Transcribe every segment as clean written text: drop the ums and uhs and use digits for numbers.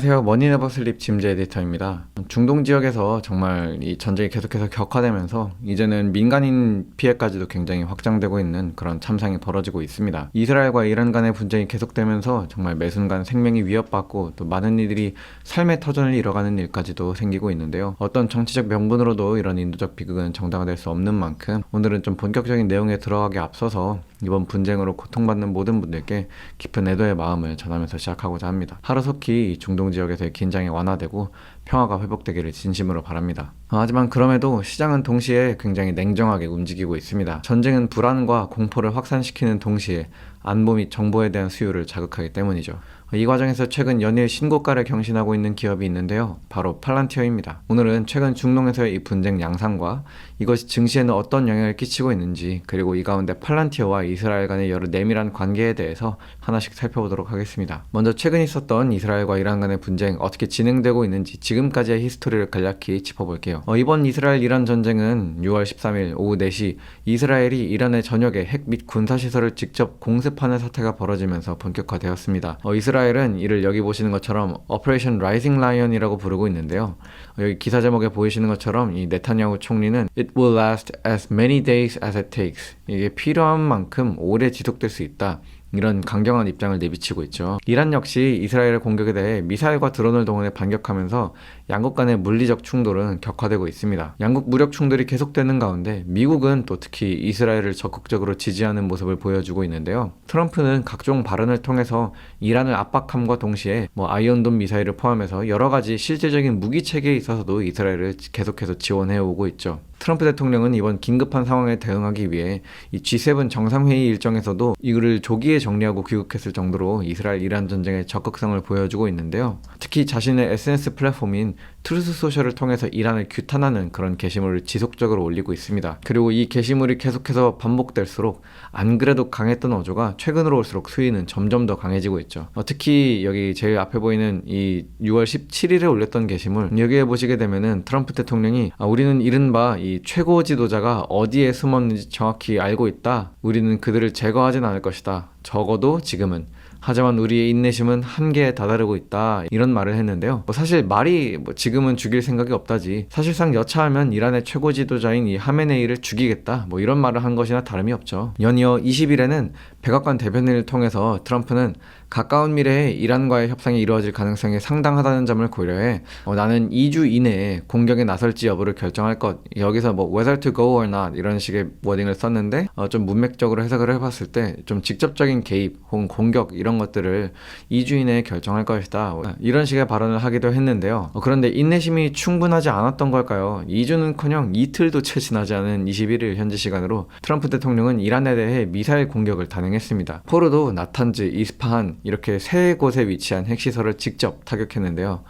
안녕하세요. 머니네버슬립 짐즈 에디터입니다. 중동 지역에서 정말 이 전쟁이 계속해서 격화되면서 이제는 민간인 피해까지도 굉장히 확장되고 있는 그런 참상이 벌어지고 있습니다. 이스라엘과 이란 간의 분쟁이 계속되면서 정말 매 순간 생명이 위협받고 또 많은 이들이 삶의 터전을 잃어가는 일까지도 생기고 있는데요. 어떤 정치적 명분으로도 이런 인도적 비극은 정당화될 수 없는 만큼 오늘은 좀 본격적인 내용에 들어가기 앞서서 이번 분쟁으로 고통받는 모든 분들께 깊은 애도의 마음을 전하면서 시작하고자 합니다. 하루속히 중동 지역에서의 긴장이 완화되고 평화가 회복되기를 진심으로 바랍니다. 하지만 그럼에도 시장은 동시에 굉장히 냉정하게 움직이고 있습니다. 전쟁은 불안과 공포를 확산시키는 동시에 안보 및 정보에 대한 수요를 자극하기 때문이죠. 이 과정에서 최근 연일 신고가를 경신하고 있는 기업이 있는데요. 바로 팔란티어입니다. 오늘은 최근 중동에서의 이 분쟁 양상과 이것이 증시에는 어떤 영향을 끼치고 있는지, 그리고 이 가운데 팔란티어와 이스라엘 간의 여러 내밀한 관계에 대해서 하나씩 살펴보도록 하겠습니다. 먼저 최근 있었던 이스라엘과 이란 간의 분쟁 어떻게 진행되고 있는지 지금까지의 히스토리를 간략히 짚어볼게요. 이번 이스라엘-이란 전쟁은 6월 13일 오후 4시 이스라엘이 이란의 전역에 핵 및 군사시설을 직접 공습하는 사태가 벌어지면서 본격화되었습니다. 이스라엘은 이를 여기 보시는 것처럼 Operation Rising Lion이라고 부르고 있는데요. 여기 기사 제목에 보이시는 것처럼 이 네타냐후 총리는 It will last as many days as it takes. 이게 필요한 만큼 오래 지속될 수 있다. 이런 강경한 입장을 내비치고 있죠. 이란 역시 이스라엘의 공격에 대해 미사일과 드론을 동원해 반격하면서 양국 간의 물리적 충돌은 격화되고 있습니다. 양국 무력 충돌이 계속되는 가운데 미국은 또 특히 이스라엘을 적극적으로 지지하는 모습을 보여주고 있는데요. 트럼프는 각종 발언을 통해서 이란을 압박함과 동시에 아이언돔 미사일을 포함해서 여러 가지 실제적인 무기 체계에 있어서도 이스라엘을 계속해서 지원해오고 있죠. 트럼프 대통령은 이번 긴급한 상황에 대응하기 위해 이 G7 정상회의 일정에서도 이거를 조기에 정리하고 귀국했을 정도로 이스라엘-이란 전쟁의 적극성을 보여주고 있는데요. 특히 자신의 SNS 플랫폼인 트루스 소셜을 통해서 이란을 규탄하는 그런 게시물을 지속적으로 올리고 있습니다. 그리고 이 게시물이 계속해서 반복될수록 안 그래도 강했던 어조가 최근으로 올수록 수위는 점점 더 강해지고 있죠. 특히 여기 제일 앞에 보이는 이 6월 17일에 올렸던 게시물, 여기에 보시게 되면은 트럼프 대통령이 우리는 이른바 이 최고 지도자가 어디에 숨었는지 정확히 알고 있다. 우리는 그들을 제거하진 않을 것이다. 적어도 지금은. 하지만 우리의 인내심은 한계에 다다르고 있다. 이런 말을 했는데요. 사실 말이 지금은 죽일 생각이 없다지, 사실상 여차하면 이란의 최고 지도자인 이 하메네이를 죽이겠다. 이런 말을 한 것이나 다름이 없죠. 연이어 20일에는 백악관 대변인을 통해서 트럼프는 가까운 미래에 이란과의 협상이 이루어질 가능성이 상당하다는 점을 고려해 나는 2주 이내에 공격에 나설지 여부를 결정할 것, 여기서 whether to go or not 이런 식의 워딩을 썼는데 좀 문맥적으로 해석을 해봤을 때 좀 직접적인 개입 혹은 공격 이런 것들을 2주 이내에 결정할 것이다, 이런 식의 발언을 하기도 했는데요. 그런데 인내심이 충분하지 않았던 걸까요? 2주는커녕 이틀도 채 지나지 않은 21일 현지 시간으로 트럼프 대통령은 이란에 대해 미사일 공격을 단행했습니다. 포르도, 나탄즈, 이스파한 이렇게 세 곳에 위치한 핵시설을 직접 타격했는데요.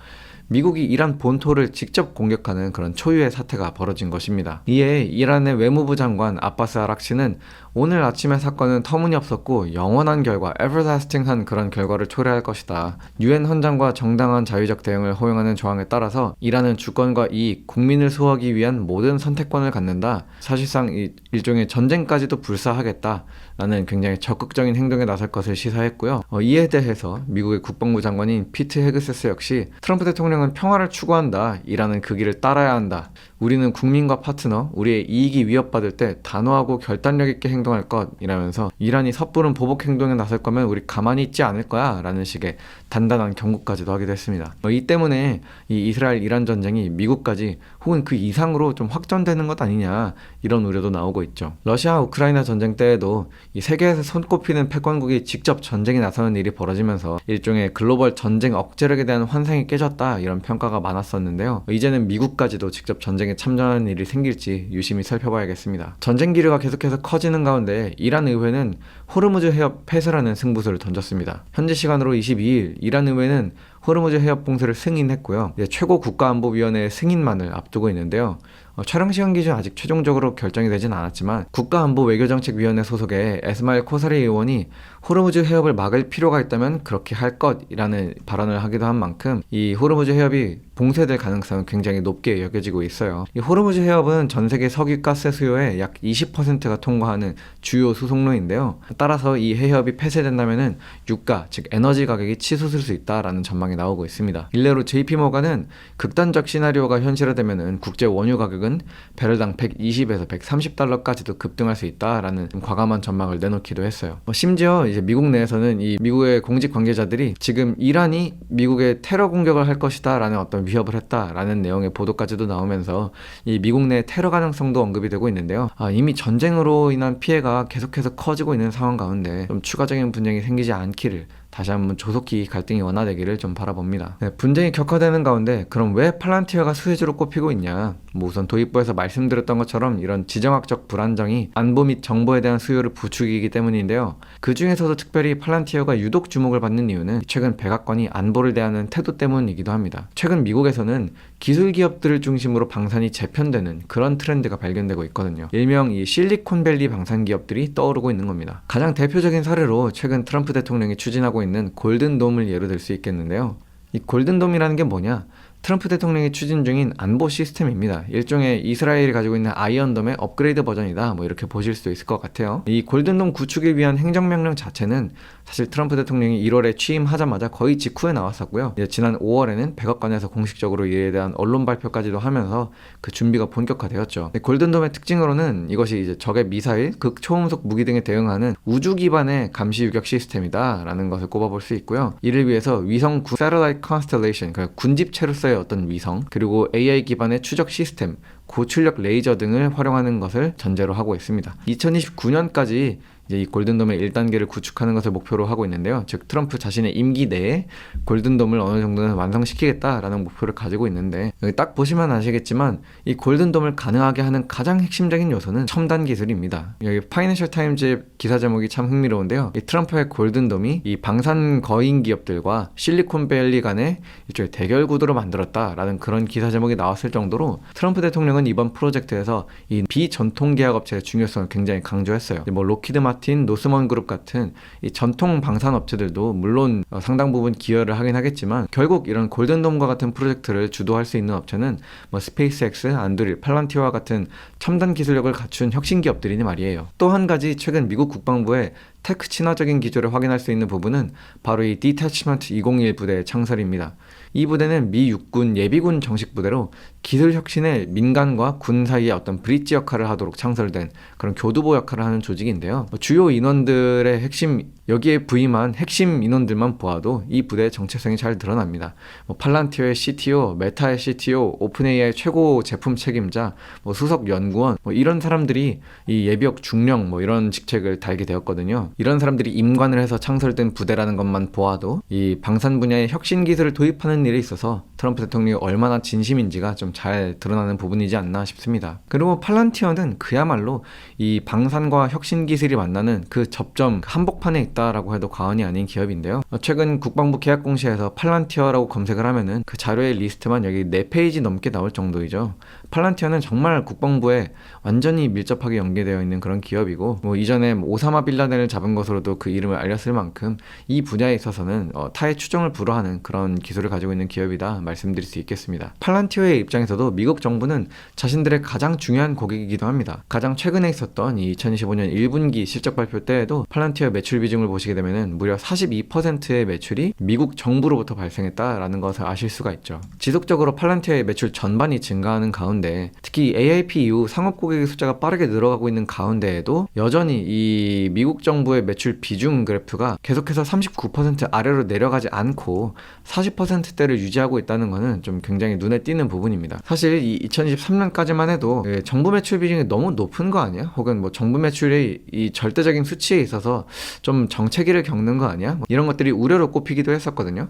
미국이 이란 본토를 직접 공격하는 그런 초유의 사태가 벌어진 것입니다. 이에 이란의 외무부 장관 아바스 아락치는 오늘 아침의 사건은 터무니없었고 영원한 결과, everlasting한 그런 결과를 초래할 것이다. 유엔 헌장과 정당한 자유적 대응을 허용하는 조항에 따라서 이란은 주권과 이익, 국민을 수호하기 위한 모든 선택권을 갖는다. 사실상 일종의 전쟁까지도 불사하겠다. 라는 굉장히 적극적인 행동에 나설 것을 시사했고요. 이에 대해서 미국의 국방부 장관인 피트 헤그세스 역시 트럼프 대통령은 평화를 추구한다. 이란은 그 길을 따라야 한다. 우리는 국민과 파트너, 우리의 이익이 위협받을 때 단호하고 결단력 있게 행동할 것 이라면서 이란이 섣부른 보복 행동에 나설 거면 우리 가만히 있지 않을 거야 라는 식의 단단한 경고까지도 하기도 했습니다. 이 때문에 이 이스라엘-이란 전쟁이 미국까지 혹은 그 이상으로 좀 확전되는 것 아니냐, 이런 우려도 나오고 있죠. 러시아 우크라이나 전쟁 때에도 이 세계에서 손꼽히는 패권국이 직접 전쟁에 나서는 일이 벌어지면서 일종의 글로벌 전쟁 억제력에 대한 환상이 깨졌다, 이런 평가가 많았었는데요. 이제는 미국까지도 직접 전쟁에 참전하는 일이 생길지 유심히 살펴봐야겠습니다. 전쟁 기류가 계속해서 커지는 가운데 이란 의회는 호르무즈 해협 폐쇄라는 승부수를 던졌습니다. 현지 시간으로 22일 이란 의회는 호르무즈 해협 봉쇄를 승인했고요. 최고 국가안보위원회의 승인만을 앞두고 있는데요. 촬영 시간 기준 아직 최종적으로 결정이 되진 않았지만 국가안보외교정책위원회 소속의 에스마일 코사리 의원이 호르무즈 해협을 막을 필요가 있다면 그렇게 할 것이라는 발언을 하기도 한 만큼 이 호르무즈 해협이 봉쇄될 가능성은 굉장히 높게 여겨지고 있어요. 이 호르무즈 해협은 전 세계 석유 가스 수요의 약 20%가 통과하는 주요 수송로인데요. 따라서 이 해협이 폐쇄된다면은 유가, 즉 에너지 가격이 치솟을 수 있다라는 전망이 나오고 있습니다. 일례로 JP모건은 극단적 시나리오가 현실화되면은 국제 원유 가격은 배럴당 120에서 130달러까지도 급등할 수 있다라는 과감한 전망을 내놓기도 했어요. 심지어 이제 미국 내에서는 이 미국의 공직 관계자들이 지금 이란이 미국의 테러 공격을 할 것이다라는 어떤 위협을 했다라는 내용의 보도까지도 나오면서 이 미국 내 테러 가능성도 언급이 되고 있는데요. 이미 전쟁으로 인한 피해가 계속해서 커지고 있는 상황 가운데 좀 추가적인 분쟁이 생기지 않기를, 다시 한번 조속히 갈등이 완화되기를 좀 바라봅니다. 분쟁이 격화되는 가운데 그럼 왜 팔란티어가 수혜주로 꼽히고 있냐? 우선 도입부에서 말씀드렸던 것처럼 이런 지정학적 불안정이 안보 및 정보에 대한 수요를 부추기기 때문인데요. 그 중에서도 특별히 팔란티어가 유독 주목을 받는 이유는 최근 백악관이 안보를 대하는 태도 때문이기도 합니다. 최근 미국에서는 기술 기업들을 중심으로 방산이 재편되는 그런 트렌드가 발견되고 있거든요. 일명 이 실리콘밸리 방산 기업들이 떠오르고 있는 겁니다. 가장 대표적인 사례로 최근 트럼프 대통령이 추진하고 있는 골든돔을 예로 들 수 있겠는데요. 이 골든돔이라는 게 뭐냐? 트럼프 대통령이 추진 중인 안보 시스템입니다. 일종의 이스라엘이 가지고 있는 아이언돔의 업그레이드 버전이다, 뭐 이렇게 보실 수 있을 것 같아요. 이 골든돔 구축을 위한 행정명령 자체는 사실 트럼프 대통령이 1월에 취임하자마자 거의 직후에 나왔었고요. 지난 5월에는 백악관에서 공식적으로 이에 대한 언론 발표까지도 하면서 그 준비가 본격화되었죠. 골든돔의 특징으로는 이것이 이제 적의 미사일, 극초음속 무기 등에 대응하는 우주 기반의 감시 유격 시스템이다라는 것을 꼽아볼 수 있고요. 이를 위해서 위성 Satellite Constellation, 그러니까 군집체로서의 어떤 위성, 그리고 AI 기반의 추적 시스템, 고출력 레이저 등을 활용하는 것을 전제로 하고 있습니다. 2029년까지 이제 이 골든돔의 1단계를 구축하는 것을 목표로 하고 있는데요. 즉 트럼프 자신의 임기 내에 골든돔을 어느 정도는 완성시키겠다라는 목표를 가지고 있는데, 여기 딱 보시면 아시겠지만 이 골든돔을 가능하게 하는 가장 핵심적인 요소는 첨단 기술입니다. 여기 파이낸셜 타임즈의 기사 제목이 참 흥미로운데요. 이 트럼프의 골든돔이 이 방산 거인 기업들과 실리콘밸리 간의 일종의 대결 구도로 만들었다라는 그런 기사 제목이 나왔을 정도로 트럼프 대통령은 이번 프로젝트에서 이 비전통 계약 업체의 중요성을 굉장히 강조했어요. 뭐 로키드 마틴, 노스먼 그룹 같은 이 전통 방산 업체들도 물론 상당 부분 기여를 하긴 하겠지만 결국 이런 골든돔과 같은 프로젝트를 주도할 수 있는 업체는 뭐 스페이스X, 안드릴, 팔란티어와 같은 첨단 기술력을 갖춘 혁신 기업들이니 말이에요. 또 한 가지 최근 미국 국방부의 테크 친화적인 기조를 확인할 수 있는 부분은 바로 이 디태치먼트 201 부대의 창설입니다. 이 부대는 미 육군 예비군 정식 부대로 기술 혁신의 민간과 군 사이의 어떤 브릿지 역할을 하도록 창설된 그런 교두보 역할을 하는 조직인데요. 주요 인원들의 핵심, 여기에 부임한 핵심 인원들만 보아도 이 부대의 정체성이 잘 드러납니다. 팔란티어의 CTO, 메타의 CTO, 오픈AI의 최고 제품 책임자, 수석 연구원, 이런 사람들이 이 예비역 중령 이런 직책을 달게 되었거든요. 이런 사람들이 임관을 해서 창설된 부대라는 것만 보아도 이 방산 분야의 혁신 기술을 도입하는 일에 있어서 트럼프 대통령이 얼마나 진심인지가 좀 잘 드러나는 부분이지 않나 싶습니다. 그리고 팔란티어는 그야말로 이 방산과 혁신 기술이 만나는 그 접점 한복판에 있다라고 해도 과언이 아닌 기업인데요. 최근 국방부 계약 공시에서 팔란티어라고 검색을 하면은 그 자료의 리스트만 여기 4페이지 넘게 나올 정도이죠. 팔란티어는 정말 국방부에 완전히 밀접하게 연계되어 있는 그런 기업이고, 이전에 오사마 빌라덴을 잡은 것으로도 그 이름을 알렸을 만큼 이 분야에 있어서는 타의 추종을 불허하는 그런 기술을 가지고 있는 기업이다 말씀드릴 수 있겠습니다. 팔란티어의 입장에서도 미국 정부는 자신들의 가장 중요한 고객이기도 합니다. 가장 최근에 있었던 이 2025년 1분기 실적 발표 때에도 팔란티어 매출 비중을 보시게 되면 무려 42%의 매출이 미국 정부로부터 발생했다라는 것을 아실 수가 있죠. 지속적으로 팔란티어의 매출 전반이 증가하는 가운데, 특히 AIP 이후 상업 고객의 숫자가 빠르게 늘어가고 있는 가운데에도 여전히 이 미국 정부의 매출 비중 그래프가 계속해서 39% 아래로 내려가지 않고 40%대를 유지하고 있다는 것은 좀 굉장히 눈에 띄는 부분입니다. 사실 이 2023년까지만 해도 정부 매출 비중이 너무 높은 거 아니야? 혹은 정부 매출의 이 절대적인 수치에 있어서 좀 정체기를 겪는 거 아니야? 이런 것들이 우려로 꼽히기도 했었거든요.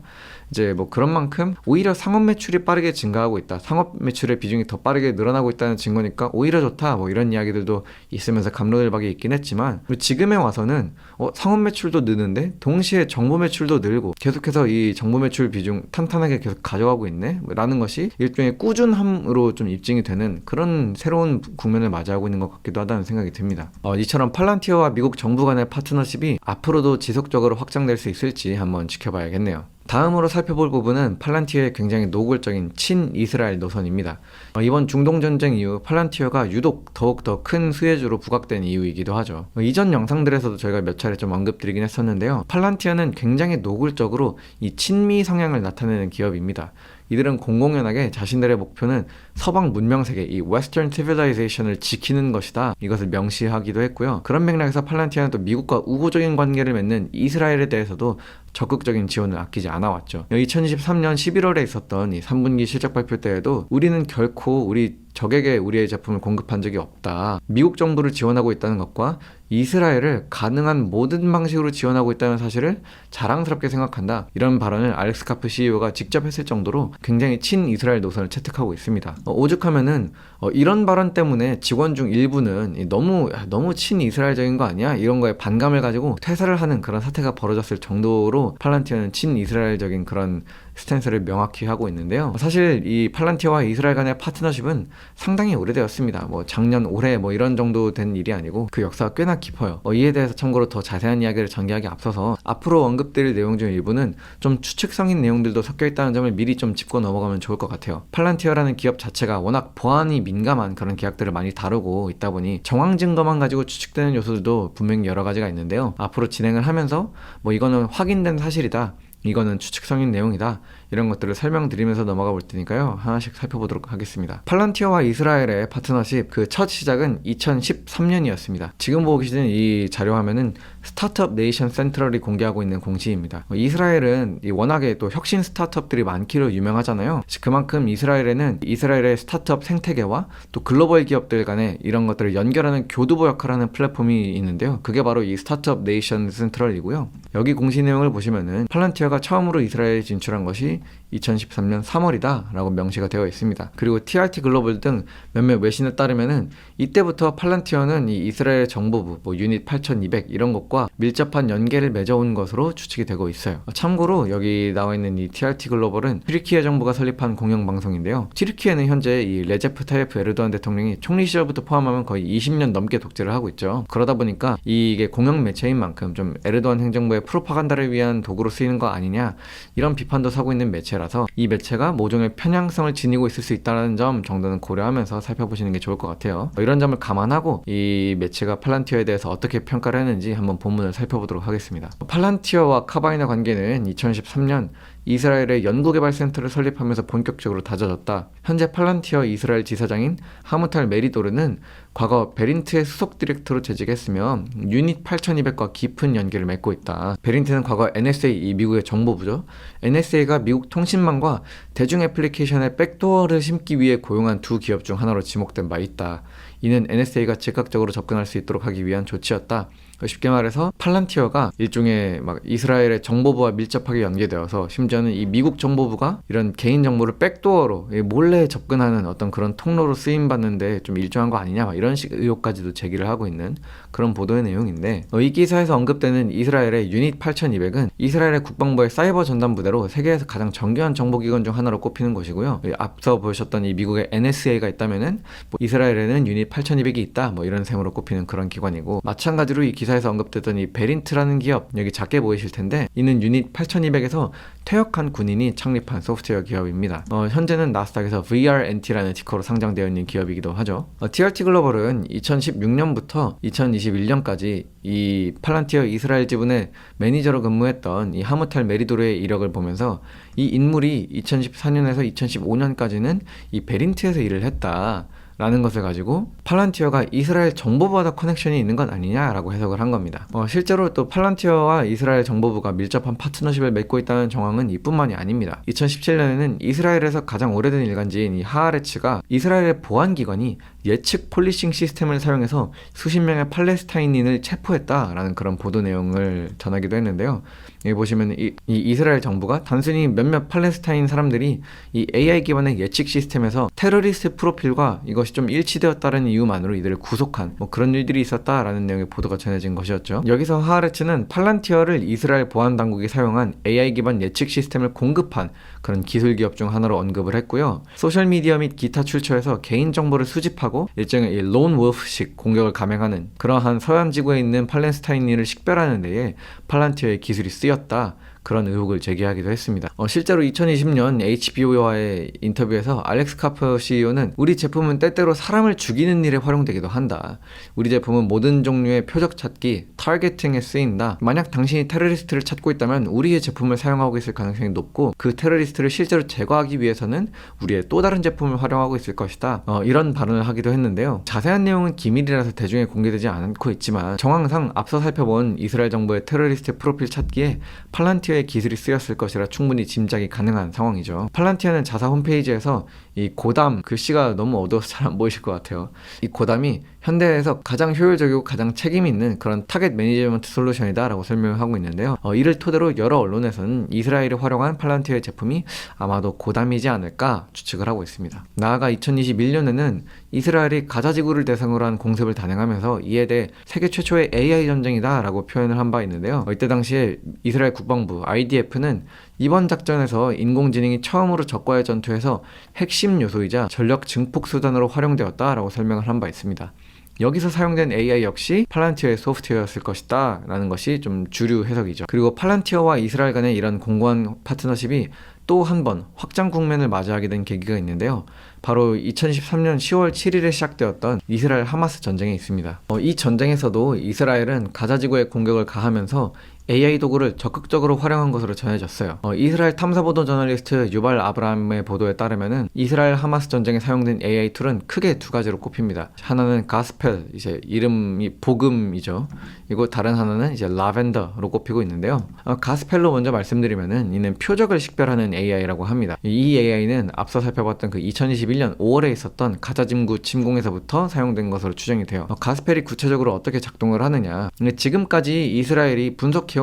이제 그런 만큼 오히려 상업 매출이 빠르게 증가하고 있다, 상업 매출의 비중이 더 빠르게 늘어나고 있다는 증거니까 오히려 좋다, 이런 이야기들도 있으면서 갑론을박이 있긴 했지만, 지금에 와서는 상업 매출도 느는데 동시에 정부 매출도 늘고 계속해서 이 정부 매출 비중 탄탄하게 계속 가져가고 있네 라는 것이 일종의 꾸준함으로 좀 입증이 되는 그런 새로운 국면을 맞이하고 있는 것 같기도 하다는 생각이 듭니다. 이처럼 팔란티어와 미국 정부 간의 파트너십이 앞으로도 지속적으로 확장될 수 있을지 한번 지켜봐야겠네요. 다음으로 살펴볼 부분은 팔란티어의 굉장히 노골적인 친이스라엘 노선입니다. 이번 중동전쟁 이후 팔란티어가 유독 더욱더 큰 수혜주로 부각된 이유이기도 하죠. 이전 영상들에서도 저희가 몇 차례 좀 언급드리긴 했었는데요. 팔란티어는 굉장히 노골적으로 이 친미 성향을 나타내는 기업입니다. 이들은 공공연하게 자신들의 목표는 서방 문명세계, 이 Western Civilization을 지키는 것이다. 이것을 명시하기도 했고요. 그런 맥락에서 팔란티어는 또 미국과 우호적인 관계를 맺는 이스라엘에 대해서도 적극적인 지원을 아끼지 않아왔죠. 2023년 11월에 있었던 이 3분기 실적 발표 때에도 우리는 결코 우리 적에게 우리의 제품을 공급한 적이 없다. 미국 정부를 지원하고 있다는 것과 이스라엘을 가능한 모든 방식으로 지원하고 있다는 사실을 자랑스럽게 생각한다. 이런 발언을 알렉스 카프 CEO가 직접 했을 정도로 굉장히 친이스라엘 노선을 채택하고 있습니다. 오죽하면은 이런 발언 때문에 직원 중 일부는 너무 친이스라엘적인 거 아니야? 이런 거에 반감을 가지고 퇴사를 하는 그런 사태가 벌어졌을 정도로 팔란티어는 친이스라엘적인 그런 스탠스를 명확히 하고 있는데요. 사실 이 팔란티어와 이스라엘 간의 파트너십은 상당히 오래되었습니다. 작년 올해 이런 정도 된 일이 아니고 그 역사가 꽤나 깊어요. 이에 대해서 참고로 더 자세한 이야기를 전개하기 앞서서 앞으로 언급드릴 내용 중 일부는 좀 추측성인 내용들도 섞여 있다는 점을 미리 좀 짚고 넘어가면 좋을 것 같아요. 팔란티어라는 기업 자체가 워낙 보안이 민감한 그런 계약들을 많이 다루고 있다 보니 정황 증거만 가지고 추측되는 요소들도 분명히 여러 가지가 있는데요. 앞으로 진행을 하면서 이거는 확인된 사실이다, 이거는 추측성인 내용이다, 이런 것들을 설명드리면서 넘어가 볼 테니까요. 하나씩 살펴보도록 하겠습니다. 팔란티어와 이스라엘의 파트너십 그 첫 시작은 2013년이었습니다. 지금 보고 계시는 이 자료 화면은 스타트업 네이션 센트럴이 공개하고 있는 공시입니다. 이스라엘은 워낙에 또 혁신 스타트업들이 많기로 유명하잖아요. 그만큼 이스라엘에는 이스라엘의 스타트업 생태계와 또 글로벌 기업들 간에 이런 것들을 연결하는 교두보 역할을 하는 플랫폼이 있는데요. 그게 바로 이 스타트업 네이션 센트럴이고요. 여기 공시 내용을 보시면은 팔란티어가 처음으로 이스라엘에 진출한 것이 2013년 3월이다 라고 명시가 되어 있습니다. 그리고 TRT 글로벌 등 몇몇 외신에 따르면은 이때부터 팔란티어는 이 이스라엘 정보부 유닛 8200 이런 것과 밀접한 연계를 맺어온 것으로 추측이 되고 있어요. 참고로 여기 나와 있는 이 TRT 글로벌은 튀르키예 정부가 설립한 공영방송인데요. 튀르키예는 현재 이 레제프 타이프 에르도안 대통령이 총리 시절부터 포함하면 거의 20년 넘게 독재를 하고 있죠. 그러다 보니까 이게 공영 매체인 만큼 좀 에르도안 행정부의 프로파간다를 위한 도구로 쓰이는 거 아니냐, 이런 비판도 사고 있는 매체라서 이 매체가 모종의 편향성을 지니고 있을 수 있다는 점 정도는 고려하면서 살펴보시는 게 좋을 것 같아요. 이런 점을 감안하고 이 매체가 팔란티어에 대해서 어떻게 평가를 했는지 한번 본문을 살펴보도록 하겠습니다. 팔란티어와 카바이나 관계는 2013년 이스라엘의 연구개발센터를 설립하면서 본격적으로 다져졌다. 현재 팔란티어 이스라엘 지사장인 하무탈 메리도르는 과거 베린트의 수석 디렉터로 재직했으며 유닛 8200과 깊은 연계를 맺고 있다. 베린트는 과거 NSA, 이 미국의 정보부죠. NSA가 미국 통신망과 대중 애플리케이션의 백도어를 심기 위해 고용한 두 기업 중 하나로 지목된 바 있다. 이는 NSA가 즉각적으로 접근할 수 있도록 하기 위한 조치였다. 쉽게 말해서 팔란티어가 일종의 이스라엘의 정보부와 밀접하게 연계되어서 심지어는 이 미국 정보부가 이런 개인 정보를 백도어로 몰래 접근하는 어떤 그런 통로로 쓰임받는데 좀 일조한 거 아니냐, 이런 식 의혹까지도 제기를 하고 있는 그런 보도의 내용인데, 이 기사에서 언급되는 이스라엘의 유닛 8200은 이스라엘의 국방부의 사이버 전담 부대로 세계에서 가장 정교한 정보기관 중 하나로 꼽히는 것이고요. 앞서 보셨던 이 미국의 NSA가 있다면은 이스라엘에는 유닛 8200이 있다, 이런 셈으로 꼽히는 그런 기관이고, 마찬가지로 이 기사에서 언급됐던 이 베린트라는 기업, 여기 작게 보이실 텐데 이는 유닛 8200에서 퇴역한 군인이 창립한 소프트웨어 기업입니다. 현재는 나스닥에서 VRNT라는 티커로 상장되어 있는 기업이기도 하죠. TRT 글로벌은 2016년부터 2021년까지 이 팔란티어 이스라엘 지분의 매니저로 근무했던 이 하무탈 메리도르의 이력을 보면서 이 인물이 2014년에서 2015년까지는 이 베린트에서 일을 했다 라는 것을 가지고 팔란티어가 이스라엘 정보부와 커넥션이 있는 건 아니냐라고 해석을 한 겁니다. 실제로 또 팔란티어와 이스라엘 정보부가 밀접한 파트너십을 맺고 있다는 정황은 이뿐만이 아닙니다. 2017년에는 이스라엘에서 가장 오래된 일간지인 이 하아레츠가 이스라엘의 보안기관이 예측 폴리싱 시스템을 사용해서 수십 명의 팔레스타인인을 체포했다라는 그런 보도 내용을 전하기도 했는데요. 여기 보시면 이 이스라엘 정부가 단순히 몇몇 팔레스타인 사람들이 이 AI 기반의 예측 시스템에서 테러리스트 프로필과 이것이 좀 일치되었다는 이유만으로 이들을 구속한 그런 일들이 있었다라는 내용의 보도가 전해진 것이었죠. 여기서 하아레츠는 팔란티어를 이스라엘 보안 당국이 사용한 AI 기반 예측 시스템을 공급한 그런 기술 기업 중 하나로 언급을 했고요. 소셜미디어 및 기타 출처에서 개인 정보를 수집하고 하고 일종의 이 론 wolf식 공격을 감행하는 그러한 서양 지구에 있는 팔레스타인인을 식별하는 데에 팔란티어의 기술이 쓰였다. 그런 의혹을 제기하기도 했습니다. 실제로 2020년 HBO와의 인터뷰에서 알렉스 카퍼 CEO는 우리 제품은 때때로 사람을 죽이는 일에 활용되기도 한다. 우리 제품은 모든 종류의 표적 찾기, 타겟팅에 쓰인다. 만약 당신이 테러리스트를 찾고 있다면 우리의 제품을 사용하고 있을 가능성이 높고 그 테러리스트를 실제로 제거하기 위해서는 우리의 또 다른 제품을 활용하고 있을 것이다. 이런 발언을 하기도 했는데요. 자세한 내용은 기밀이라서 대중에 공개되지 않고 있지만 정황상 앞서 살펴본 이스라엘 정부의 테러리스트 프로필 찾기에 팔란티어의 기술이 쓰였을 것이라 충분히 짐작이 가능한 상황이죠. 팔란티어는 자사 홈페이지에서 이 고담, 글씨가 너무 어두워서 잘 안 보이실 것 같아요. 이 고담이 현대에서 가장 효율적이고 가장 책임 있는 그런 타겟 매니지먼트 솔루션이다 라고 설명을 하고 있는데요. 이를 토대로 여러 언론에서는 이스라엘이 활용한 팔란티어의 제품이 아마도 고담이지 않을까 추측을 하고 있습니다. 나아가 2021년에는 이스라엘이 가자지구를 대상으로 한 공습을 단행하면서 이에 대해 세계 최초의 AI 전쟁이다 라고 표현을 한 바 있는데요. 이때 당시에 이스라엘 국방부 IDF는 이번 작전에서 인공지능이 처음으로 적과의 전투에서 핵심 요소이자 전력 증폭 수단으로 활용되었다 라고 설명을 한 바 있습니다. 여기서 사용된 AI 역시 팔란티어의 소프트웨어였을 것이다 라는 것이 좀 주류 해석이죠. 그리고 팔란티어와 이스라엘 간의 이런 공고한 파트너십이 또 한 번 확장 국면을 맞이하게 된 계기가 있는데요. 바로 2013년 10월 7일에 시작되었던 이스라엘 하마스 전쟁이 있습니다. 이 전쟁에서도 이스라엘은 가자지구에 공격을 가하면서 AI 도구를 적극적으로 활용한 것으로 전해졌어요. 이스라엘 탐사보도 저널리스트 유발 아브라함의 보도에 따르면은 이스라엘 하마스 전쟁에 사용된 AI 툴은 크게 두 가지로 꼽힙니다. 하나는 가스펠, 이제 이름이 복음이죠. 그리고 다른 하나는 이제 라벤더로 꼽히고 있는데요. 가스펠로 먼저 말씀드리면은 이는 표적을 식별하는 AI라고 합니다. 이 AI는 앞서 살펴봤던 그 2021년 5월에 있었던 가자지구 침공에서부터 사용된 것으로 추정이 돼요. 가스펠이 구체적으로 어떻게 작동을 하느냐? 지금까지 이스라엘이 분석해온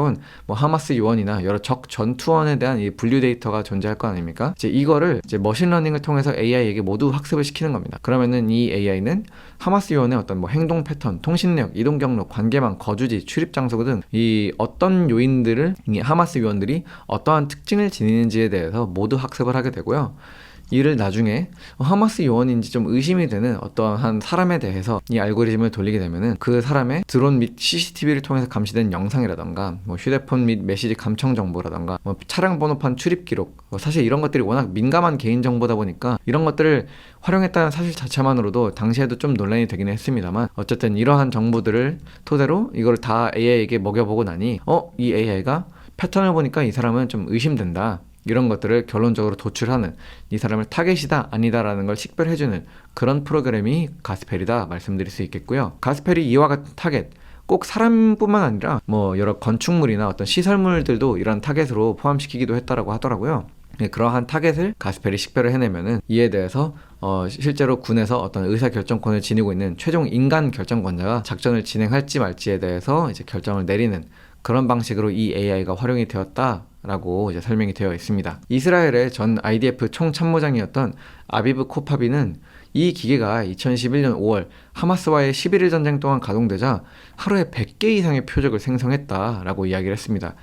하마스 요원이나 여러 적 전투원에 대한 이 분류 데이터가 존재할 거 아닙니까? 이거를 머신러닝을 통해서 AI에게 모두 학습을 시키는 겁니다. 그러면은 이 AI는 하마스 요원의 어떤 행동 패턴, 통신력, 이동 경로, 관계망, 거주지, 출입 장소 등 이 어떤 요인들을 이 하마스 요원들이 어떠한 특징을 지니는지에 대해서 모두 학습을 하게 되고요. 이를 나중에 하마스 요원인지 좀 의심이 되는 어떠한 사람에 대해서 이 알고리즘을 돌리게 되면은 그 사람의 드론 및 CCTV를 통해서 감시된 영상이라던가 휴대폰 및 메시지 감청 정보라던가 차량 번호판 출입 기록, 사실 이런 것들이 워낙 민감한 개인 정보다 보니까 이런 것들을 활용했다는 사실 자체만으로도 당시에도 좀 논란이 되긴 했습니다만, 어쨌든 이러한 정보들을 토대로 이걸 다 AI에게 먹여보고 나니 이 AI가 패턴을 보니까 이 사람은 좀 의심된다, 이런 것들을 결론적으로 도출하는, 이 사람을 타겟이다 아니다라는 걸 식별해주는 그런 프로그램이 가스펠이다 말씀드릴 수 있겠고요. 가스펠이 이와 같은 타겟, 꼭 사람뿐만 아니라 여러 건축물이나 어떤 시설물들도 이런 타겟으로 포함시키기도 했다라고 하더라고요. 그러한 타겟을 가스펠이 식별을 해내면은 이에 대해서 실제로 군에서 어떤 의사결정권을 지니고 있는 최종 인간 결정권자가 작전을 진행할지 말지에 대해서 이제 결정을 내리는 그런 방식으로 이 AI가 활용이 되었다라고 이제 설명이 되어 있습니다. 이스라엘의 전 IDF 총참모장이었던 아비브 코파비는 이 기계가 2011년 5월 하마스와의 11일 전쟁 동안 가동되자 하루에 100개 이상의 표적을 생성했다라고 이야기를 했습니다.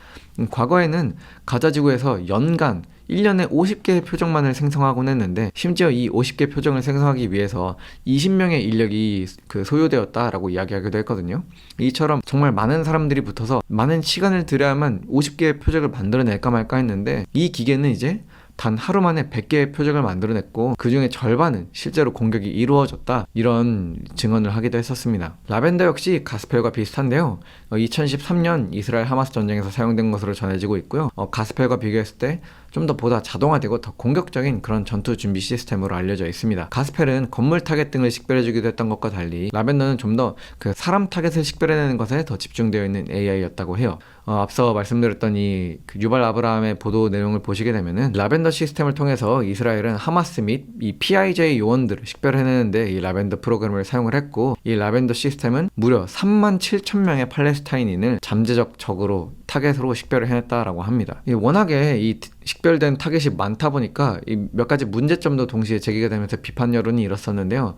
과거에는 가자지구에서 연간 1년에 50개의 표적만을 생성하곤 했는데, 심지어 이 50개 표적을 생성하기 위해서 20명의 인력이 소요되었다라고 이야기하기도 했거든요. 이처럼 정말 많은 사람들이 붙어서 많은 시간을 들여야만 50개의 표적을 만들어낼까 말까 했는데, 이 기계는 이제 단 하루 만에 100개의 표적을 만들어냈고 그 중에 절반은 실제로 공격이 이루어졌다, 이런 증언을 하기도 했었습니다. 라벤더 역시 가스펠과 비슷한데요. 2013년 이스라엘 하마스 전쟁에서 사용된 것으로 전해지고 있고요. 가스펠과 비교했을 때 좀 더 보다 자동화되고 더 공격적인 그런 전투 준비 시스템으로 알려져 있습니다. 가스펠은 건물 타겟 등을 식별해주기도 했던 것과 달리 라벤더는 좀 더 그 사람 타겟을 식별해내는 것에 더 집중되어 있는 AI였다고 해요. 앞서 말씀드렸던 이 유발 아브라함의 보도 내용을 보시게 되면은 라벤더 시스템을 통해서 이스라엘은 하마스 및 이 PIJ 요원들을 식별해내는데 이 라벤더 프로그램을 사용을 했고, 이 라벤더 시스템은 무려 37,000명의 팔레스타인인을 잠재적 적으로 타겟으로 식별을 해냈다라고 합니다. 워낙에 이 식별된 타겟이 많다 보니까 이 몇 가지 문제점도 동시에 제기가 되면서 비판 여론이 일었었는데요.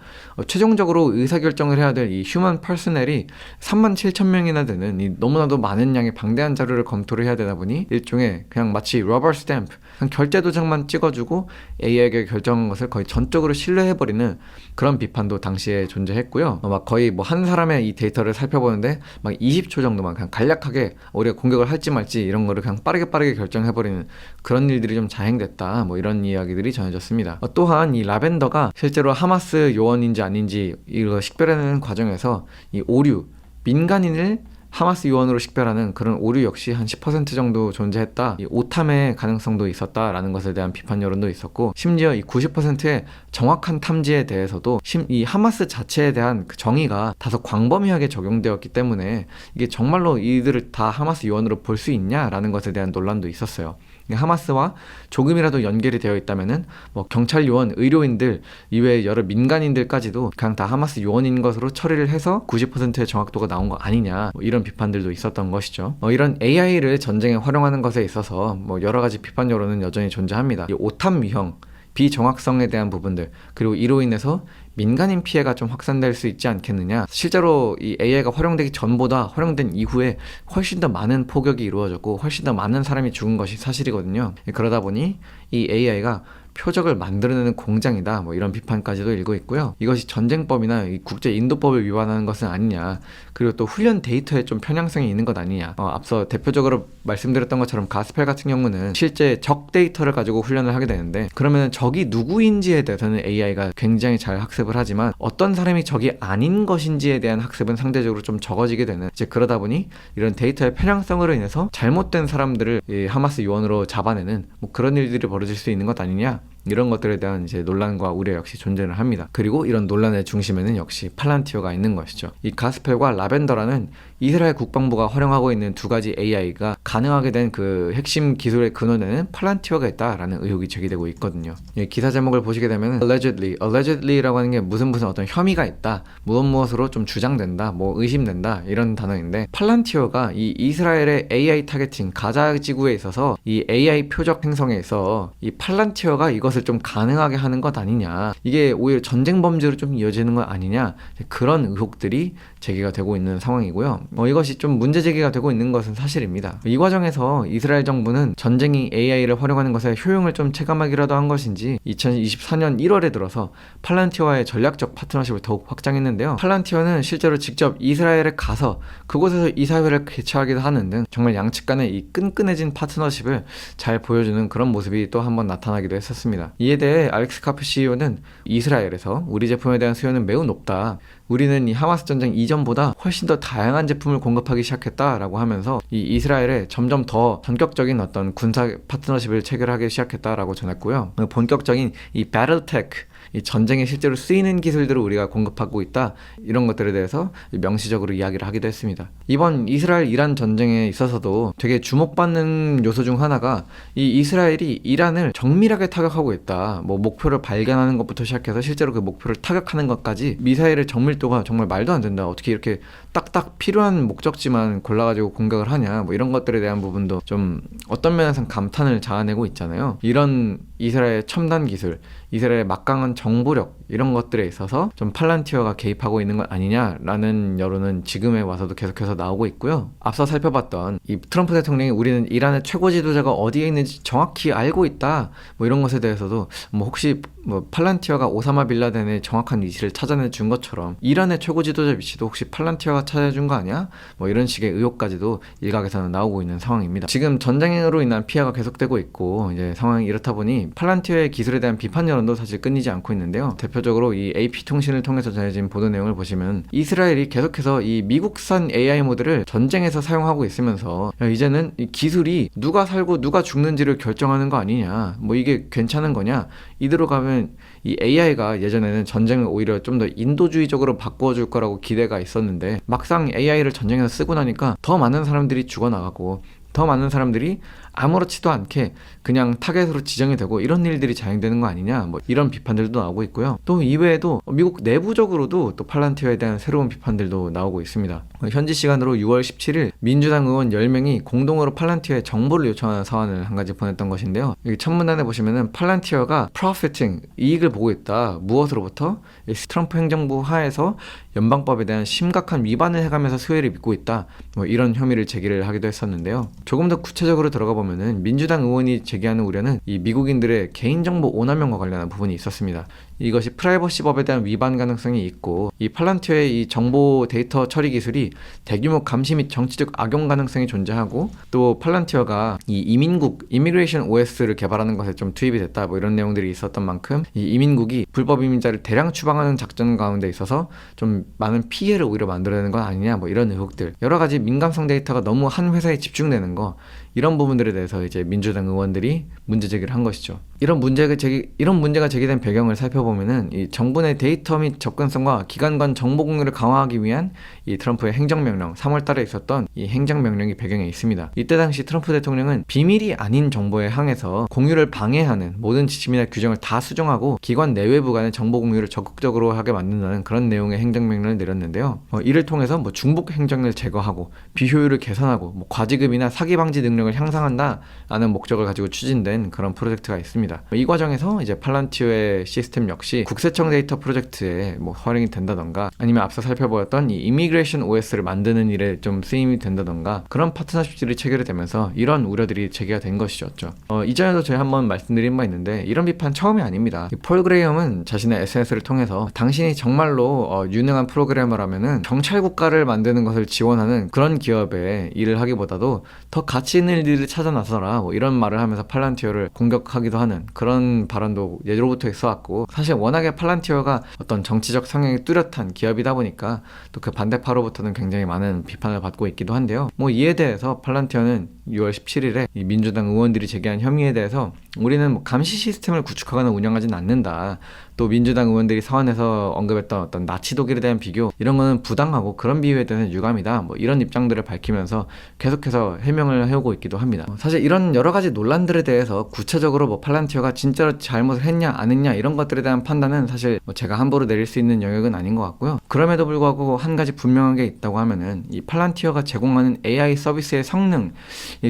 최종적으로 의사결정을 해야 될 이 휴먼 퍼스널이 37,000명이나 되는 이 너무나도 많은 양의 방대한 자료를 검토를 해야 되다 보니 일종의 그냥 마치 러버 스탬프, 그냥 결제 도장만 찍어주고 AI에게 결정한 것을 거의 전적으로 신뢰해버리는 그런 비판도 당시에 존재했고요. 막 거의 뭐 한 사람의 이 데이터를 살펴보는데 막 20초 정도만 그냥 간략하게 우리가 공격을 할지 말지 이런 거를 그냥 빠르게 결정해버리는 그런 일들이 좀 자행됐다, 뭐 이런 이야기들이 전해졌습니다. 또한 이 라벤더가 실제로 하마스 요원인지 아닌지 이거 식별해내는 과정에서 이 오류, 민간인을 하마스 요원으로 식별하는 그런 오류 역시 한 10% 정도 존재했다. 이 오탐의 가능성도 있었다라는 것에 대한 비판 여론도 있었고, 심지어 이 90%의 정확한 탐지에 대해서도 이 하마스 자체에 대한 그 정의가 다소 광범위하게 적용되었기 때문에 이게 정말로 이들을 다 하마스 요원으로 볼 수 있냐라는 것에 대한 논란도 있었어요. 하마스와 조금이라도 연결이 되어 있다면은 뭐 경찰 요원, 의료인들 이외에 여러 민간인들까지도 그냥 다 하마스 요원인 것으로 처리를 해서 90%의 정확도가 나온 거 아니냐, 뭐 이런 비판들도 있었던 것이죠. 이런 AI를 전쟁에 활용하는 것에 있어서 뭐 여러 가지 비판 여론은 여전히 존재합니다. 이 오탐 위형, 비정확성에 대한 부분들, 그리고 이로 인해서 민간인 피해가 좀 확산될 수 있지 않겠느냐. 실제로 이 AI가 활용되기 전보다 활용된 이후에 훨씬 더 많은 폭격이 이루어졌고 훨씬 더 많은 사람이 죽은 것이 사실이거든요. 그러다 보니 이 AI가 표적을 만들어내는 공장이다, 뭐 이런 비판까지도 일고 있고요. 이것이 전쟁법이나 이 국제 인도법을 위반하는 것은 아니냐, 그리고 또 훈련 데이터에 좀 편향성이 있는 것 아니냐. 앞서 대표적으로 말씀드렸던 것처럼 가스펠 같은 경우는 실제 적 데이터를 가지고 훈련을 하게 되는데, 그러면 적이 누구인지에 대해서는 AI가 굉장히 잘 학습을 하지만 어떤 사람이 적이 아닌 것인지에 대한 학습은 상대적으로 좀 적어지게 되는, 이제 그러다 보니 이런 데이터의 편향성으로 인해서 잘못된 사람들을 이 하마스 요원으로 잡아내는 뭐 그런 일들이 벌어질 수 있는 것 아니냐, 이런 것들에 대한 이제 논란과 우려 역시 존재를 합니다. 그리고 이런 논란의 중심에는 역시 팔란티어가 있는 것이죠. 이 가스펠과 라벤더라는 이스라엘 국방부가 활용하고 있는 두 가지 AI가 가능하게 된 그 핵심 기술의 근원에는 팔란티어가 있다라는 의혹이 제기되고 있거든요. 기사 제목을 보시게 되면 allegedly라고 하는 게 무슨 어떤 혐의가 있다, 무엇으로 좀 주장된다, 뭐 의심된다, 이런 단어인데, 팔란티어가 이 이스라엘의 AI 타겟팅 가자 지구에 있어서 이 AI 표적 행성에 있어 이 팔란티어가 이것을 좀 가능하게 하는 것 아니냐, 이게 오히려 전쟁 범죄로 좀 이어지는 것 아니냐, 그런 의혹들이 제기가 되고 있는 상황이고요. 이것이 좀 문제 제기가 되고 있는 것은 사실입니다. 이 과정에서 이스라엘 정부는 전쟁이 AI를 활용하는 것의 효용을 좀 체감하기라도 한 것인지 2024년 1월에 들어서 팔란티어와의 전략적 파트너십을 더욱 확장했는데요. 팔란티어는 실제로 직접 이스라엘에 가서 그곳에서 이사회를 개최하기도 하는 등 정말 양측 간의 이 끈끈해진 파트너십을 잘 보여주는 그런 모습이 또 한 번 나타나기도 했었습니다. 이에 대해 알렉스 카프 CEO는 이스라엘에서 우리 제품에 대한 수요는 매우 높다, 우리는 이 하마스 전쟁 이전보다 훨씬 더 다양한 제품을 공급하기 시작했다라고 하면서 이 이스라엘에 점점 더 전격적인 어떤 군사 파트너십을 체결하기 시작했다라고 전했고요. 본격적인 이 배틀테크, 이 전쟁에 실제로 쓰이는 기술들을 우리가 공급하고 있다, 이런 것들에 대해서 명시적으로 이야기를 하기도 했습니다. 이번 이스라엘 이란 전쟁에 있어서도 되게 주목받는 요소 중 하나가 이 이스라엘이 이란을 정밀하게 타격하고 있다, 뭐 목표를 발견하는 것부터 시작해서 실제로 그 목표를 타격하는 것까지 미사일의 정밀도가 정말 말도 안 된다, 어떻게 이렇게 딱딱 필요한 목적지만 골라가지고 공격을 하냐, 뭐 이런 것들에 대한 부분도 좀 어떤 면에서는 감탄을 자아내고 있잖아요. 이런 이스라엘의 첨단 기술, 이스라엘의 막강한 정보력, 이런 것들에 있어서 좀 팔란티어가 개입하고 있는 것 아니냐라는 여론은 지금에 와서도 계속해서 나오고 있고요. 앞서 살펴봤던 이 트럼프 대통령이 우리는 이란의 최고 지도자가 어디에 있는지 정확히 알고 있다, 뭐 이런 것에 대해서도 뭐 혹시 뭐 팔란티어가 오사마 빌라덴의 정확한 위치를 찾아내 준 것처럼 이란의 최고 지도자 위치도 혹시 팔란티어가 찾아준 거 아니야? 뭐 이런 식의 의혹까지도 일각에서는 나오고 있는 상황입니다. 지금 전쟁으로 인한 피해가 계속되고 있고 이제 상황이 이렇다 보니 팔란티어의 기술에 대한 비판 여론도 사실 끊이지 않고 있는데요. 대표적으로 이 AP통신을 통해서 전해진 보도 내용을 보시면 이스라엘이 계속해서 이 미국산 AI 모델을 전쟁에서 사용하고 있으면서 이제는 이 기술이 누가 살고 누가 죽는지를 결정하는 거 아니냐, 뭐 이게 괜찮은 거냐, 이대로 가면 이 AI가 예전에는 전쟁을 오히려 좀 더 인도주의적으로 바꿔줄 거라고 기대가 있었는데 막상 AI를 전쟁에서 쓰고 나니까 더 많은 사람들이 죽어나가고 더 많은 사람들이 아무렇지도 않게 그냥 타겟으로 지정이 되고 이런 일들이 자행되는 거 아니냐, 뭐 이런 비판들도 나오고 있고요. 또 이외에도 미국 내부적으로도 또 팔란티어에 대한 새로운 비판들도 나오고 있습니다. 현지 시간으로 6월 17일 민주당 의원 10명이 공동으로 팔란티어에 정보를 요청하는 사안을 한 가지 보냈던 것인데요. 여기 첫문단에 보시면은 팔란티어가 profiting, 이익을 보고 있다. 무엇으로부터? 트럼프 행정부 하에서 연방법에 대한 심각한 위반을 해가면서 수혜를 믿고 있다. 뭐 이런 혐의를 제기를 하기도 했었는데요. 조금 더 구체적으로 들어가 보면은 민주당 의원이 제기하는 우려는 이 미국인들의 개인정보 오남용과 관련한 부분이 있었습니다. 이것이 프라이버시법에 대한 위반 가능성이 있고, 이 팔란티어의 이 정보 데이터 처리 기술이 대규모 감시 및 정치적 악용 가능성이 존재하고, 또 팔란티어가 이 이민국 이미그레이션 OS를 개발하는 것에 좀 투입이 됐다, 뭐 이런 내용들이 있었던 만큼 이 이민국이 불법 이민자를 대량 추방하는 작전 가운데 있어서 좀 많은 피해를 오히려 만들어내는 건 아니냐, 뭐 이런 의혹들, 여러 가지 민감성 데이터가 너무 한 회사에 집중되는 거, 이런 부분들에 대해서 이제 민주당 의원들이 문제 제기를 한 것이죠. 이런 문제가 제기된 배경을 살펴보면은 이 정부 내 데이터 및 접근성과 기관 간 정보 공유를 강화하기 위한 이 트럼프의 행정명령, 3월 달에 있었던 이 행정명령이 배경에 있습니다. 이때 당시 트럼프 대통령은 비밀이 아닌 정보에 항해서 공유를 방해하는 모든 지침이나 규정을 다 수정하고 기관 내외부 간의 정보 공유를 적극적으로 하게 만든다는 그런 내용의 행정명령을 내렸는데요. 이를 통해서 뭐 중복 행정을 제거하고 비효율을 개선하고 뭐 과지급이나 사기 방지 능력을 향상한다라는 목적을 가지고 추진된 그런 프로젝트가 있습니다. 이 과정에서 이제 팔란티어의 시스템 역시 국세청 데이터 프로젝트에 뭐 활용이 된다던가, 아니면 앞서 살펴보았던 이 이미그레이션 OS를 만드는 일에 좀 쓰임이 된다던가, 그런 파트너십들이 체결이 되면서 이런 우려들이 제기가 된 것이었죠. 이전에도 제가 한번 말씀드린 바 있는데 이런 비판 처음이 아닙니다. 폴 그레이엄은 자신의 SNS를 통해서 당신이 정말로 유능한 프로그래머라면은 경찰 국가를 만드는 것을 지원하는 그런 기업에 일을 하기보다도 더 가치 있는 일들을 찾아 나서라, 뭐 이런 말을 하면서 팔란티어를 공격하기도 하는 그런 발언도 예로부터 있어왔고, 사실 워낙에 팔란티어가 어떤 정치적 성향이 뚜렷한 기업이다 보니까 또 그 반대파로부터는 굉장히 많은 비판을 받고 있기도 한데요. 뭐 이에 대해서 팔란티어는 6월 17일에 이 민주당 의원들이 제기한 혐의에 대해서 우리는 뭐 감시 시스템을 구축하거나 운영하지는 않는다. 또 민주당 의원들이 사안에서 언급했던 어떤 나치 독일에 대한 비교, 이런 거는 부당하고 그런 비유에 대해서는 유감이다. 뭐 이런 입장들을 밝히면서 계속해서 해명을 해오고 있기도 합니다. 사실 이런 여러 가지 논란들에 대해서 구체적으로 뭐 팔란티어가 진짜로 잘못을 했냐 안 했냐 이런 것들에 대한 판단은 사실 뭐 제가 함부로 내릴 수 있는 영역은 아닌 것 같고요. 그럼에도 불구하고 한 가지 분명한 게 있다고 하면은 이 팔란티어가 제공하는 AI 서비스의 성능이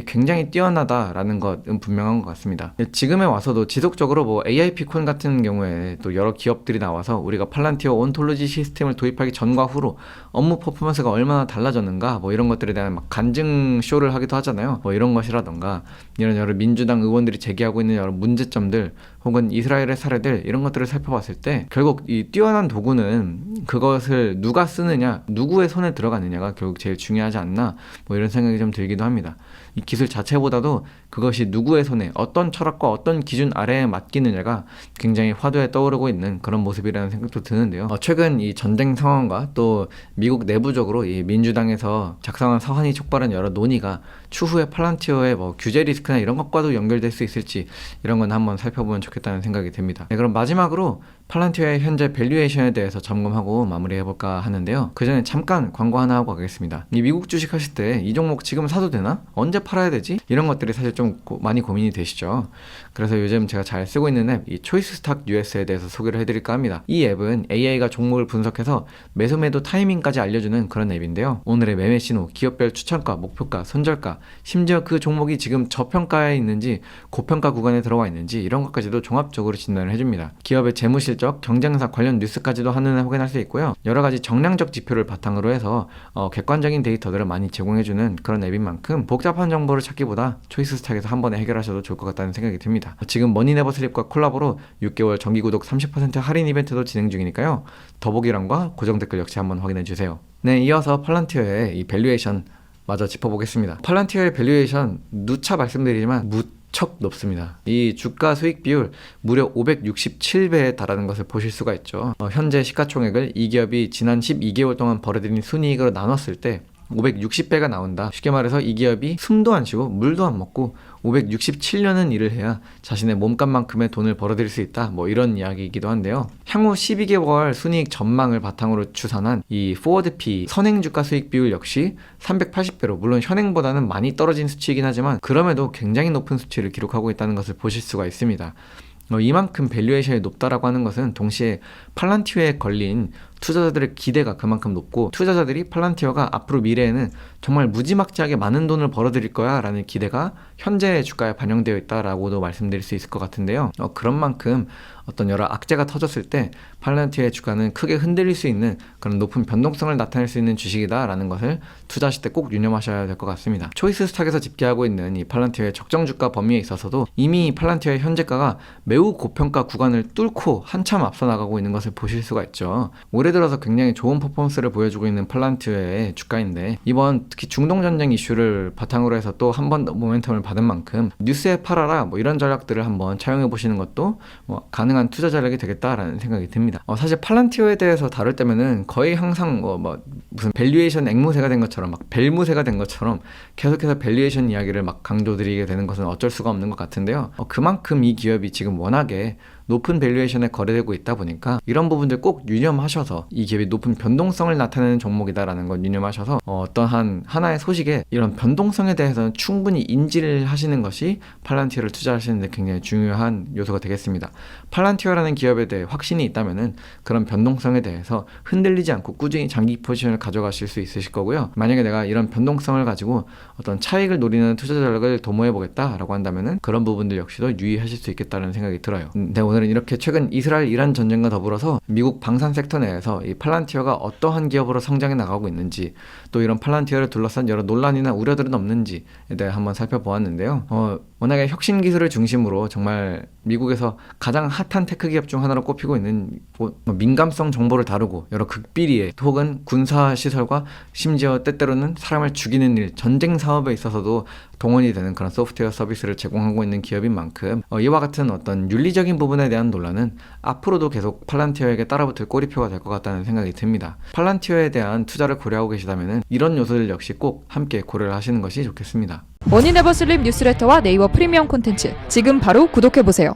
굉장히 뛰어나다라는 것은 분명한 것 같습니다. 지금에 와서도 지속적으로 뭐 AI 피콘 같은 경우에 또 여러 기업들이 나와서 우리가 팔란티어 온톨로지 시스템을 도입하기 전과 후로 업무 퍼포먼스가 얼마나 달라졌는가, 뭐 이런 것들에 대한 막 간증 쇼를 하기도 하잖아요. 뭐 이런 것이라던가, 이런 여러 민주당 의원들이 제기하고 있는 여러 문제점들 혹은 이스라엘의 사례들, 이런 것들을 살펴봤을 때 결국 이 뛰어난 도구는 그것을 누가 쓰느냐, 누구의 손에 들어가느냐가 결국 제일 중요하지 않나, 뭐 이런 생각이 좀 들기도 합니다. 이 기술 자체보다도 그것이 누구의 손에 어떤 철학과 어떤 기준 아래에 맡기느냐가 굉장히 화두에 떠오르고 있는 그런 모습이라는 생각도 드는데요. 최근 이 전쟁 상황과 또 미국 내부적으로 이 민주당에서 작성한 사안이 촉발한 여러 논의가 추후에 팔란티어의 뭐 규제 리스크나 이런 것과도 연결될 수 있을지, 이런 건 한번 살펴보면 좋겠다는 생각이 듭니다. 네, 그럼 마지막으로 팔란티어의 현재 밸류에이션에 대해서 점검하고 마무리해볼까 하는데요. 그 전에 잠깐 광고 하나 하고 가겠습니다. 이 미국 주식 하실 때 이 종목 지금 사도 되나? 언제 팔아야 되지? 이런 것들이 사실 좀 많이 고민이 되시죠. 그래서 요즘 제가 잘 쓰고 있는 앱, 이 초이스 스탁 US에 대해서 소개를 해드릴까 합니다. 이 앱은 AI가 종목을 분석해서 매수 매도 타이밍까지 알려주는 그런 앱인데요. 오늘의 매매 신호, 기업별 추천가, 목표가, 손절가, 심지어 그 종목이 지금 저평가에 있는지 고평가 구간에 들어와 있는지 이런 것까지도 종합적으로 진단을 해줍니다. 기업의 재무실적, 경쟁사 관련 뉴스까지도 한눈에 확인할 수 있고요. 여러 가지 정량적 지표를 바탕으로 해서 객관적인 데이터들을 많이 제공해주는 그런 앱인 만큼 복잡한 정보를 찾기보다 초이스 스탁에서 한 번에 해결하셔도 좋을 것 같다는 생각이 듭니다. 지금 머니네버슬립과 콜라보로 6개월 정기구독 30% 할인 이벤트도 진행 중이니까요. 더보기란과 고정 댓글 역시 한번 확인해주세요. 네, 이어서 팔란티어의 이 밸류에이션 마저 짚어보겠습니다. 팔란티어의 밸류에이션 누차 말씀드리지만 무척 높습니다. 이 주가 수익 비율 무려 567배에 달하는 것을 보실 수가 있죠. 현재 시가총액을 이 기업이 지난 12개월 동안 벌어들인 순이익으로 나눴을 때 560배가 나온다. 쉽게 말해서 이 기업이 숨도 안 쉬고 물도 안 먹고 567년은 일을 해야 자신의 몸값만큼의 돈을 벌어들일 수 있다. 뭐 이런 이야기이기도 한데요. 향후 12개월 순이익 전망을 바탕으로 추산한 이 포워드 P 선행주가 수익 비율 역시 380배로, 물론 현행보다는 많이 떨어진 수치이긴 하지만 그럼에도 굉장히 높은 수치를 기록하고 있다는 것을 보실 수가 있습니다. 이만큼 밸류에이션이 높다라고 하는 것은 동시에 팔란티어에 걸린 투자자들의 기대가 그만큼 높고, 투자자들이 팔란티어가 앞으로 미래에는 정말 무지막지하게 많은 돈을 벌어들일 거야 라는 기대가 현재 주가에 반영되어 있다라고도 말씀드릴 수 있을 것 같은데요. 그런 만큼 어떤 여러 악재가 터졌을 때 팔란티어의 주가는 크게 흔들릴 수 있는 그런 높은 변동성을 나타낼 수 있는 주식이다 라는 것을 투자하실 때 꼭 유념하셔야 될 것 같습니다. 초이스 스탁에서 집계하고 있는 이 팔란티어의 적정 주가 범위에 있어서도 이미 팔란티어의 현재가가 매우 고평가 구간을 뚫고 한참 앞서 나가고 있는 것을 보실 수가 있죠. 올해 들어서 굉장히 좋은 퍼포먼스를 보여주고 있는 팔란티어의 주가인데, 이번 특히 중동 전쟁 이슈를 바탕으로 해서 또 한 번 더 모멘텀을 받은 만큼 뉴스에 팔아라 뭐 이런 전략들을 한번 차용해 보시는 것도 뭐 가능한 투자 전략이 되겠다라는 생각이 듭니다. 사실 팔란티어에 대해서 다룰 때면은 거의 항상 무슨 밸류에이션 앵무새가 된 것처럼, 막 벨무새가 된 것처럼 계속해서 밸류에이션 이야기를 막 강조드리게 되는 것은 어쩔 수가 없는 것 같은데요. 그만큼 이 기업이 지금 워낙에 높은 밸류에이션에 거래되고 있다 보니까 이런 부분들 꼭 유념하셔서, 이 기업이 높은 변동성을 나타내는 종목이다라는 건 유념하셔서 어떠한 하나의 소식에 이런 변동성에 대해서는 충분히 인지를 하시는 것이 팔란티어를 투자하시는 데 굉장히 중요한 요소가 되겠습니다. 팔란티어라는 기업에 대해 확신이 있다면은 그런 변동성에 대해서 흔들리지 않고 꾸준히 장기 포지션을 가져가실 수 있으실 거고요. 만약에 내가 이런 변동성을 가지고 어떤 차익을 노리는 투자 전략을 도모해 보겠다라고 한다면은 그런 부분들 역시도 유의하실 수 있겠다는 생각이 들어요. 오늘은 이렇게 최근 이스라엘 이란 전쟁과 더불어서 미국 방산 섹터 내에서 이 팔란티어가 어떠한 기업으로 성장해 나가고 있는지, 또 이런 팔란티어를 둘러싼 여러 논란이나 우려들은 없는지에 대해 한번 살펴보았는데요. 워낙에 혁신 기술을 중심으로 정말 미국에서 가장 핫한 테크 기업 중 하나로 꼽히고 있는, 민감성 정보를 다루고 여러 극비리에 혹은 군사 시설과 심지어 때때로는 사람을 죽이는 일, 전쟁 사업에 있어서도 동원이 되는 그런 소프트웨어 서비스를 제공하고 있는 기업인 만큼 이와 같은 어떤 윤리적인 부분에 대한 논란은 앞으로도 계속 팔란티어에게 따라붙을 꼬리표가 될 것 같다는 생각이 듭니다. 팔란티어에 대한 투자를 고려하고 계시다면 이런 요소들 역시 꼭 함께 고려를 하시는 것이 좋겠습니다. 머니네버슬립 뉴스레터와 네이버 프리미엄 콘텐츠 지금 바로 구독해보세요.